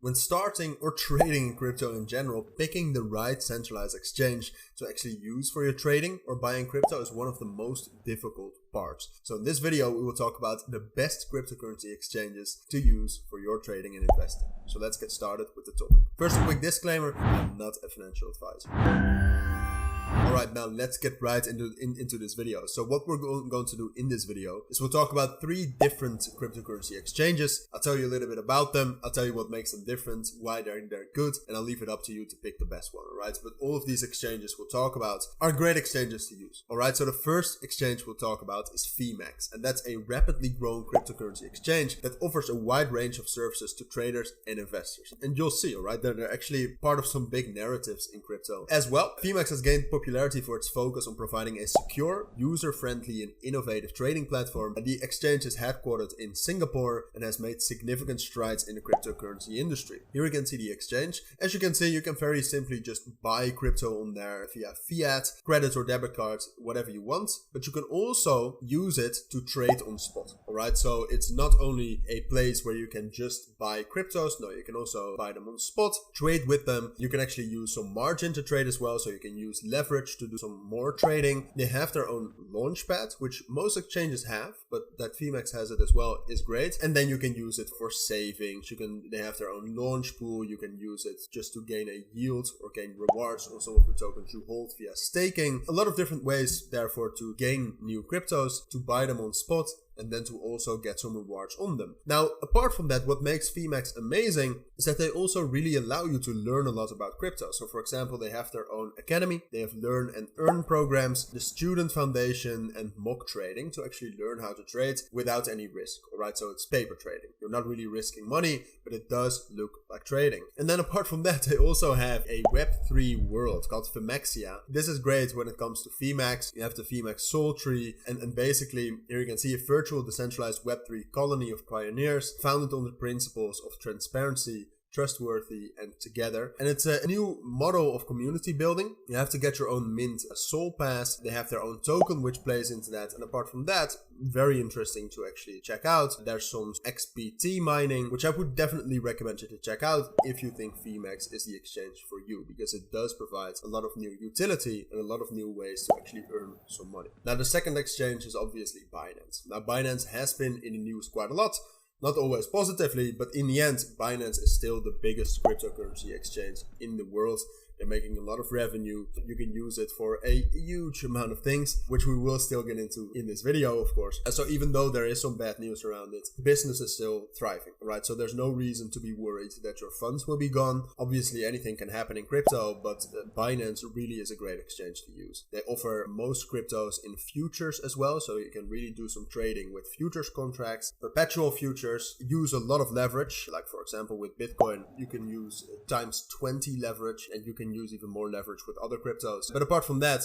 When starting or trading in crypto in general, picking the right centralized exchange to actually use for your trading or buying crypto is one of the most difficult parts. So in this video, we will talk about the best cryptocurrency exchanges to use for your trading and investing. So let's get started with the topic. First, a quick disclaimer, I'm not a financial advisor. Alright, now let's get right into this video. So what we're going to do in this video is we'll talk about 3 different cryptocurrency exchanges. I'll tell you a little bit about them. I'll tell you what makes them different, why they're good, and I'll leave it up to you to pick the best one, alright? But all of these exchanges we'll talk about are great exchanges to use, alright? So the first exchange we'll talk about is VMAX, and that's a rapidly growing cryptocurrency exchange that offers a wide range of services to traders and investors. And you'll see, alright, they're actually part of some big narratives in crypto as well. VMAX has gained popularity for its focus on providing a secure, user-friendly and innovative trading platform, and the exchange is headquartered in Singapore and has made significant strides in the cryptocurrency industry. Here we can see the exchange. As you can see, you can very simply just buy crypto on there via fiat, credit or debit cards, whatever you want, but you can also use it to trade on spot. Alright, so it's not only a place where you can just buy cryptos, no, you can also buy them on spot, trade with them. You can actually use some margin to trade as well, so you can use leverage to do some more trading. They have their own launchpad, which most exchanges have, but that VMAX has it as well is great. And then you can use it for savings. They have their own launch pool. You can use it just to gain a yield or gain rewards on some of the tokens you hold via staking. A lot of different ways, therefore, to gain new cryptos, to buy them on spot, and then to also get some rewards on them. Now, apart from that, what makes VMAX amazing is that they also really allow you to learn a lot about crypto. So for example, they have their own academy, they have learn and earn programs, the student foundation and mock trading to actually learn how to trade without any risk. Alright, so it's paper trading. You're not really risking money, but it does look like trading. And then apart from that, they also have a Web3 world called Vmaxia. This is great when it comes to VMAX. You have the VMAX Soul Tree, and basically here you can see a virtual decentralized Web3 colony of pioneers founded on the principles of transparency, trustworthy and together. And it's a new model of community building. You have to get your own mint, a soul pass. They have their own token which plays into that. And apart from that, very interesting to actually check out. There's some XPT mining, which I would definitely recommend you to check out if you think VMAX is the exchange for you, because it does provide a lot of new utility and a lot of new ways to actually earn some money. Now, the second exchange is obviously Binance. Now, Binance has been in the news quite a lot. Not always positively, but in the end, Binance is still the biggest cryptocurrency exchange in the world. They're making a lot of revenue. You can use it for a huge amount of things, which we will still get into in this video, of course. So even though there is some bad news around it, business is still thriving, right? So there's no reason to be worried that your funds will be gone. Obviously, anything can happen in crypto, but Binance really is a great exchange to use. They offer most cryptos in futures as well, so you can really do some trading with futures contracts, perpetual futures, use a lot of leverage. Like for example, with Bitcoin, you can use times 20 leverage, and you can use even more leverage with other cryptos. But apart from that,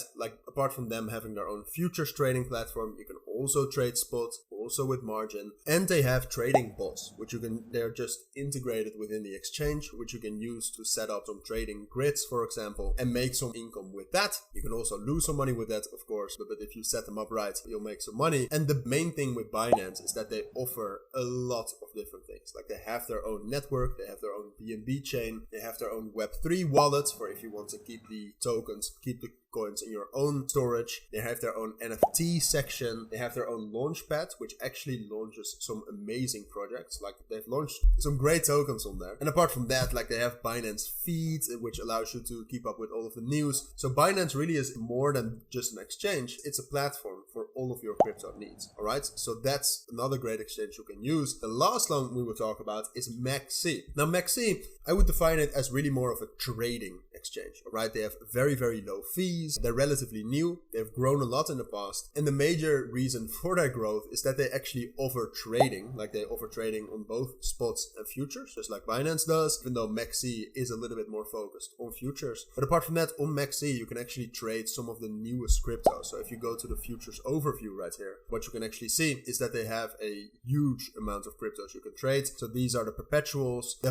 apart from them having their own futures trading platform, you can also trade spot, also with margin, and they have trading bots, which they're just integrated within the exchange, which you can use to set up some trading grids, for example, and make some income with that. You can also lose some money with that, of course, but if you set them up right, you'll make some money. And the main thing with Binance is that they offer a lot of different things. Like they have their own network, they have their own BNB chain, they have their own Web3 wallet for if you want to keep the tokens, keep the coins in your own storage. They have their own NFT section. They have their own launchpad, which actually launches some amazing projects. Like they've launched some great tokens on there. And apart from that, like they have Binance Feed, which allows you to keep up with all of the news. So Binance really is more than just an exchange. It's a platform for all of your crypto needs. All right. So that's another great exchange you can use. The last one we will talk about is MEXC. Now MEXC, I would define it as really more of a trading exchange. All right. They have very, very low fees. They're relatively new. They've grown a lot in the past. And the major reason for their growth is that they actually offer trading. Like they offer trading on both spots and futures, just like Binance does, even though MEXC is a little bit more focused on futures. But apart from that, on MEXC, you can actually trade some of the newest cryptos. So if you go to the futures overview right here, what you can actually see is that they have a huge amount of cryptos you can trade. So these are the perpetuals. They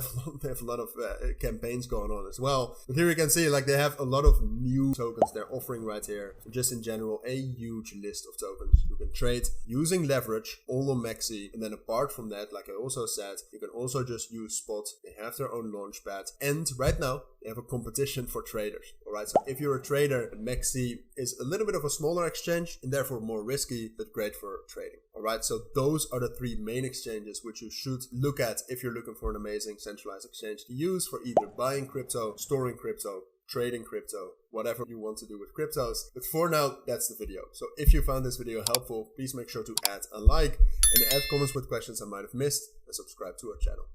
have a lot of campaigns going on as well. But here you can see, like, they have a lot of new tokens they're offering right here. Just in general, a huge list of tokens you can trade using leverage, all on Maxi. And then apart from that, like I also said, you can also just use spot. They have their own launchpad, and right now they have a competition for traders. All right, so if you're a trader, Maxi is a little bit of a smaller exchange and therefore more risky, but great for trading. All right, so those are the 3 main exchanges which you should look at if you're looking for an amazing centralized exchange to use for either buying crypto, storing crypto, trading crypto, whatever you want to do with cryptos. But for now, that's the video. So if you found this video helpful, please make sure to add a like and add comments with questions I might have missed, and subscribe to our channel.